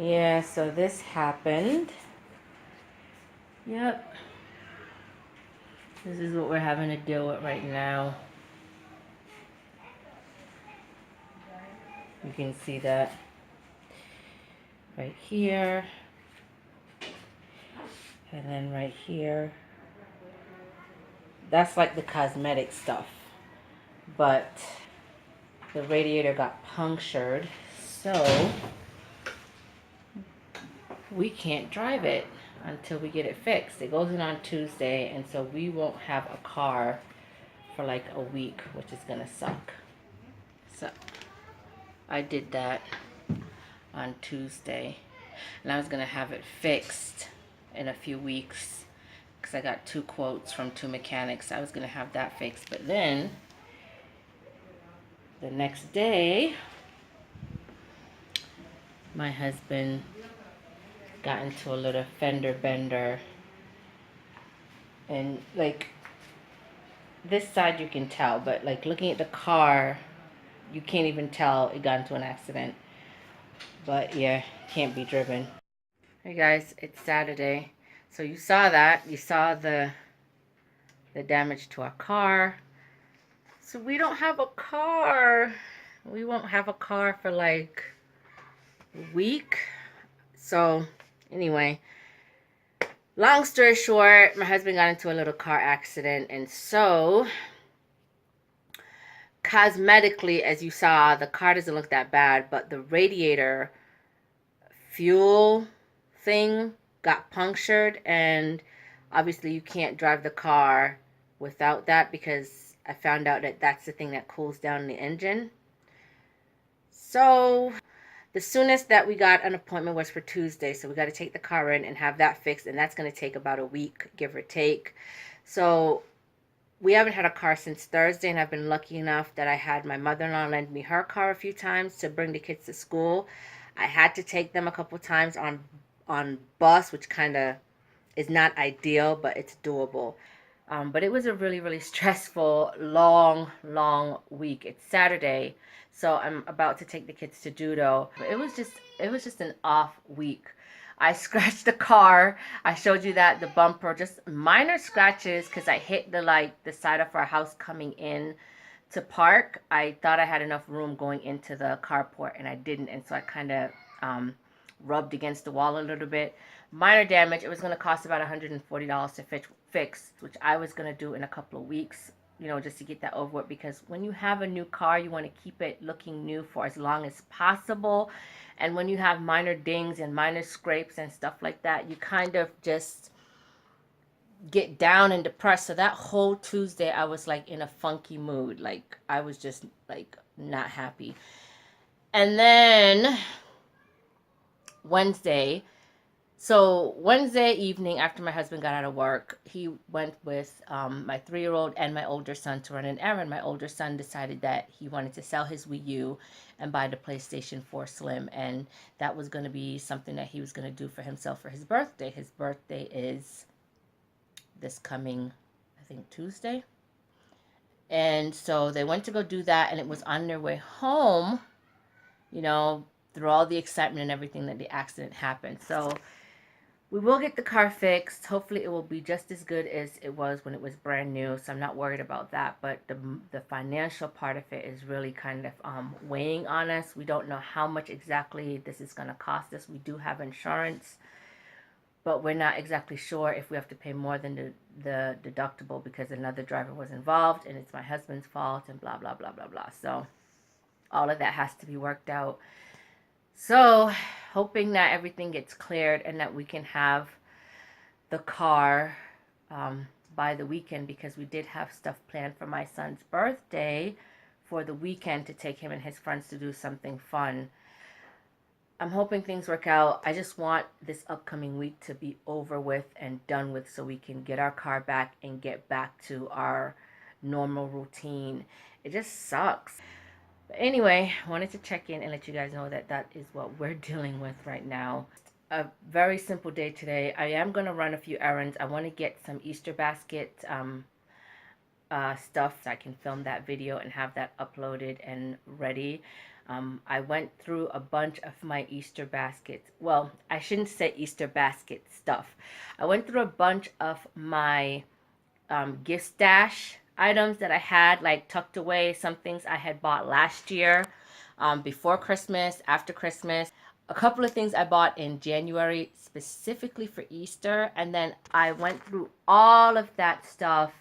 Yeah, so this happened. Yep. This is what we're having to deal with right now. You can see that right here. And then right here. That's like the cosmetic stuff. But the radiator got punctured. So we can't drive it until we get it fixed. It goes in on Tuesday, and so we won't have a car for like a week, which is gonna suck. So I did that on Tuesday, and I was gonna have it fixed in a few weeks because I got 2 quotes from 2 mechanics. I was gonna have that fixed, but then the next day my husband got into a little fender bender, and like this side you can tell, but like looking at the car, you can't even tell it got into an accident. But yeah, can't be driven. Hey guys, it's Saturday. So you saw that. You saw the damage to our car. So we don't have a car. We won't have a car for like a week. So anyway, long story short, my husband got into a little car accident, and so cosmetically, as you saw, the car doesn't look that bad, but the radiator fuel thing got punctured, and obviously you can't drive the car without that, because I found out that that's the thing that cools down the engine. So the soonest that we got an appointment was for Tuesday, so we got to take the car in and have that fixed, and that's going to take about a week, give or take. So we haven't had a car since Thursday, and I've been lucky enough that I had my mother-in-law lend me her car a few times to bring the kids to school. I had to take them a couple times on bus, which kind of is not ideal, but it's doable. But it was a really, really stressful, long week. It's Saturday, so I'm about to take the kids to judo. It was just an off week. I scratched the car. I showed you that, the bumper, just minor scratches because I hit the side of our house coming in to park. I thought I had enough room going into the carport, and I didn't, and so I kind of rubbed against the wall a little bit. Minor damage. It was going to cost about $140 to fix, which I was going to do in a couple of weeks, just to get that over with, because when you have a new car, you want to keep it looking new for as long as possible. And when you have minor dings and minor scrapes and stuff like that, you kind of just get down and depressed. So that whole Tuesday, I was like in a funky mood. Like I was just like not happy. And then Wednesday, so Wednesday evening, after my husband got out of work, he went with my 3-year-old and my older son to run an errand. My older son decided that he wanted to sell his Wii U and buy the PlayStation 4 Slim, and that was going to be something that he was going to do for himself for his birthday. His birthday is this coming, I think, Tuesday. And so they went to go do that, and it was on their way home, through all the excitement and everything, that the accident happened. So we will get the car fixed. Hopefully it will be just as good as it was when it was brand new, so I'm not worried about that. But the financial part of it is really kind of weighing on us. We don't know how much exactly this is going to cost us. We do have insurance, but we're not exactly sure if we have to pay more than the deductible because another driver was involved and it's my husband's fault and blah, blah, blah, blah, blah. So all of that has to be worked out. So hoping that everything gets cleared and that we can have the car by the weekend, because we did have stuff planned for my son's birthday for the weekend to take him and his friends to do something fun. I'm hoping things work out. I just want this upcoming week to be over with and done with so we can get our car back and get back to our normal routine. It just sucks. But anyway, I wanted to check in and let you guys know that that is what we're dealing with right now. A very simple day today. I am going to run a few errands. I want to get some Easter basket stuff so I can film that video and have that uploaded and ready. I went through a bunch of my Easter baskets. Well, I shouldn't say Easter basket stuff. I went through a bunch of my gift stash items that I had like tucked away, some things I had bought last year, before Christmas, after Christmas. A couple of things I bought in January specifically for Easter, and then I went through all of that stuff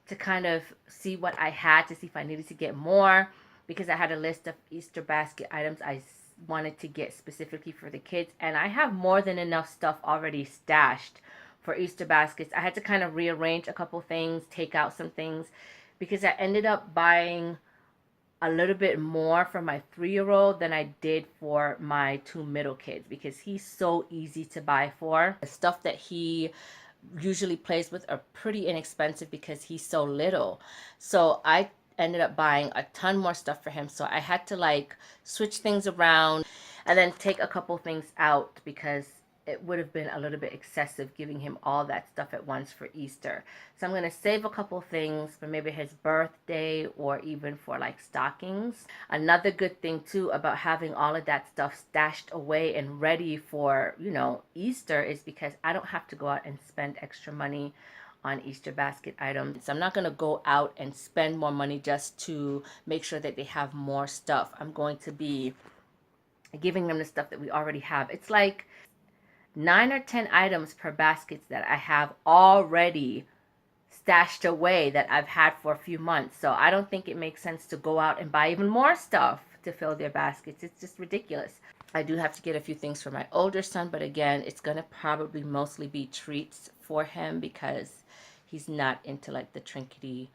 to kind of see what I had, to see if I needed to get more, because I had a list of Easter basket items I wanted to get specifically for the kids, and I have more than enough stuff already stashed for Easter baskets. I had to kind of rearrange a couple things, take out some things, because I ended up buying a little bit more for my 3-year-old than I did for my 2 middle kids, because he's so easy to buy for. The stuff that he usually plays with are pretty inexpensive because he's so little. So I ended up buying a ton more stuff for him. So I had to like switch things around and then take a couple things out because it would have been a little bit excessive giving him all that stuff at once for Easter. So I'm going to save a couple things for maybe his birthday or even for like stockings. Another good thing too about having all of that stuff stashed away and ready for, Easter is because I don't have to go out and spend extra money on Easter basket items. So I'm not going to go out and spend more money just to make sure that they have more stuff. I'm going to be giving them the stuff that we already have. It's like 9 or 10 items per basket that I have already stashed away that I've had for a few months. So I don't think it makes sense to go out and buy even more stuff to fill their baskets. It's just ridiculous. I do have to get a few things for my older son, but again, it's going to probably mostly be treats for him because he's not into like the trinkety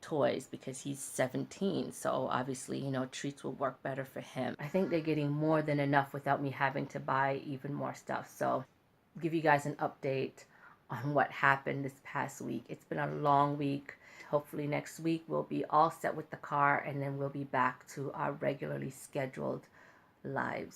toys because he's 17. So obviously, treats will work better for him. I think they're getting more than enough without me having to buy even more stuff. So I'll give you guys an update on what happened this past week. It's been a long week. Hopefully next week we'll be all set with the car and then we'll be back to our regularly scheduled lives.